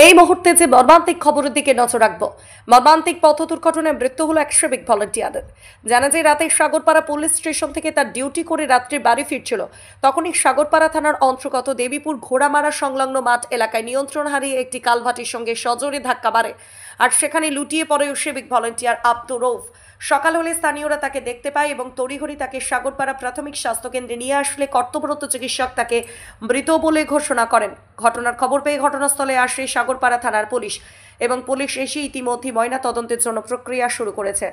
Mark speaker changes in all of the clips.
Speaker 1: এই মুহূর্তে যে মর্মান্তিক খবরের দিকে নজর রাখবো। মর্মান্তিক পথ দুর্ঘটনায় মৃত্যু হলো এক সিভিক ভলান্টিয়ারের। জানা যায় রাতে সাগরপাড়া পুলিশ স্টেশন থেকে তার ডিউটি করে রাত্রে বাড়ি ফিরছিল। তখনই সাগরপাড়া থানার অন্তর্গত দেবীপুর ঘোড়ামারা সংলগ্ন মাঠ এলাকায় নিয়ন্ত্রণ হারিয়ে একটি কালভার্টের সঙ্গে সজোরে ধাক্কা মারে, আর সেখানে লুটিয়ে পড়ে সিভিক ভলান্টিয়ার আব্দুর রউফ। সকাল হলে স্থানীয়রা তাকে দেখতে পায় এবং তড়িঘড়ি তাকে সাগরপাড়া প্রাথমিক স্বাস্থ্যকেন্দ্রে নিয়ে আসলে কর্তব্যরত চিকিৎসক তাকে মৃত বলে ঘোষণা করেন। ঘটনার খবর পেয়ে ঘটনাস্থলে আসে সাগরপাড়া থানার পুলিশ এবং পুলিশ এসে ইতিমধ্যে ময়না তদন্তের জন্য প্রক্রিয়া শুরু করেছে।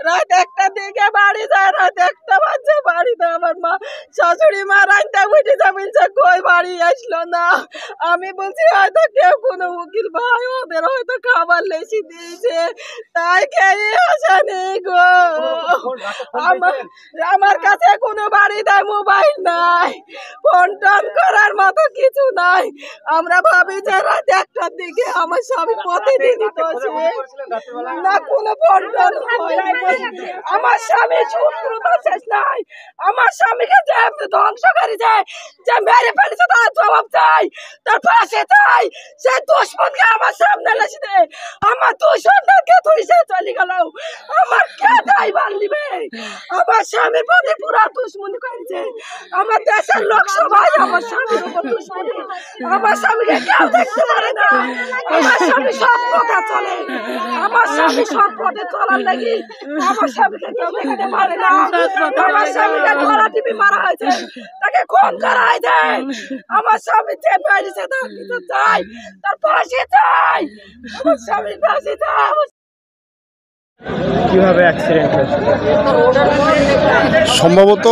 Speaker 2: রাত 1টার দিকে বাড়ি যায়, রাত 1টা বাজে বাড়িতে আমার মা শাশুড়ি মা রাইতে উঠে বলছে কই বাড়ি আসলো না। আমি বলছি হয়তো কেউ কোনো উকিল ভাই ওদের হয়তো খাবার লেসি দিয়েছে, তাই খেয়ে আসেনি গো। আমার কাছে কোনো বাড়িতে মোবাইল নাই, ফোন টোন করার মতো কিছু নাই। আমরা ভাবি যে রাত 1টার দিকে আমার স্বামী প্রতিদিনই তো না কোনো ফোন টোন হয়। আমার স্বামী শত্রুতা শেষ নাই, আমার স্বামীকে যে ধ্বংস করেছে, যে মেরে ফেলেছে তার জবাব চাই, তার ফাঁসি চাই। সে দুশ্মনকে আমার সামনে লেসে দে, আমার দুশ্মনকে তুই সে চলে গেল, আমার কে দায়ভার নিবে? আমার স্বামীর প্রতি পুরা দুশ্মনী করেছে, আমার দেশের লোক সবাই আমার স্বামীর উপর দুশ্মনী। আমার স্বামীকে কেউ দেখতে পারে না, আমার স্বামী সব পথে চলে, আমার স্বামী সব পথে চলার লাগি আমার স্বামীকে কেউ দেখতে পারে না। আমার স্বামীকে গলা টিপে মারা হয়েছে, তাকে খুন করা হয়েছে। আমার স্বামী যে মেরেছে তার কিছু চাই, তার ফাঁসি চাই, আমার স্বামীর ফাঁসি চাই।
Speaker 3: কিভাবে অ্যাক্সিডেন্ট হয়েছে?
Speaker 4: সম্ভবত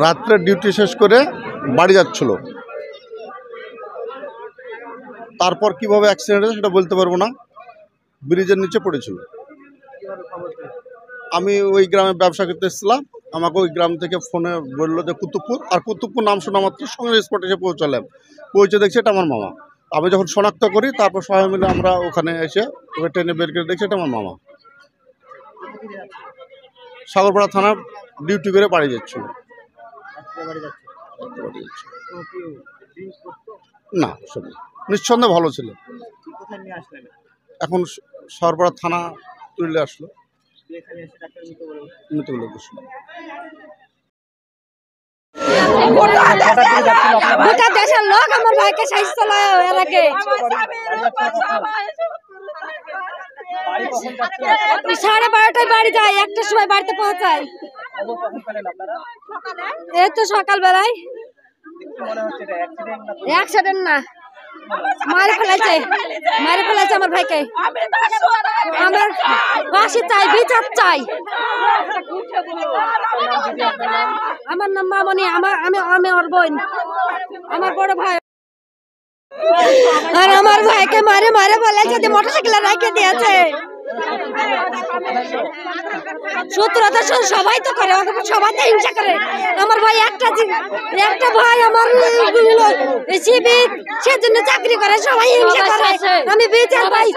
Speaker 4: রাত্রে ডিউটি শেষ করে বাড়ি যাচ্ছিল, তারপর কিভাবে অ্যাক্সিডেন্ট হয়েছে সেটা বলতে পারবো না। ব্রিজের নিচে পড়েছিল। আমি ওই গ্রামে ব্যবসা করতে এসেছিলাম, আমাকে ওই গ্রাম থেকে ফোনে বললো যে কুতুবপুর, আর কুতুবপুর নাম শোনা মাত্র সঙ্গে স্পটে এসে পৌঁছালাম। পৌঁছে দেখছি এটা আমার মামা। আমি যখন শনাক্ত করি তারপর সবাই মিলে আমরা ওখানে এসে ওই ট্রেনে বের করে দেখছি এটা আমার মামা। সাগরপাড়া থানার ডিউটি করে বাড়ি যাচ্ছিল। না, নিঃসন্দেহে ভালো ছিল। এখন সাগরপাড়া থানা তুলে আসলো, মৃত বলে ঘোষণা।
Speaker 5: গোটা দেশের লোক আমার ভাইকে সাহায্য এলাকে 12:30টায় বাড়ি যায়, 1টার সময় বাড়িতে পৌঁছায়। এই তো সকালবেলায়। অ্যাক্সিডেন্ট না, মারে ফেলাইছে আমার ভাইকে। আমার ফাঁসি চাই, বিচার চাই। আমার নাম মামনি, আমি ওর বোন, আমার বড় ভাই। আর আমার ভাইকে মারে ফেলাইছে, মোটরসাইকেলে রেখে দিয়েছে। শত্রুতা সবাই তো করে, সবাই তো হিংসা করে। আমার ভাই একটা ভাই আমার সিভিক, সেজন্য চাকরি করে, সবাই হিংসা করে। আমি বিচার পাই।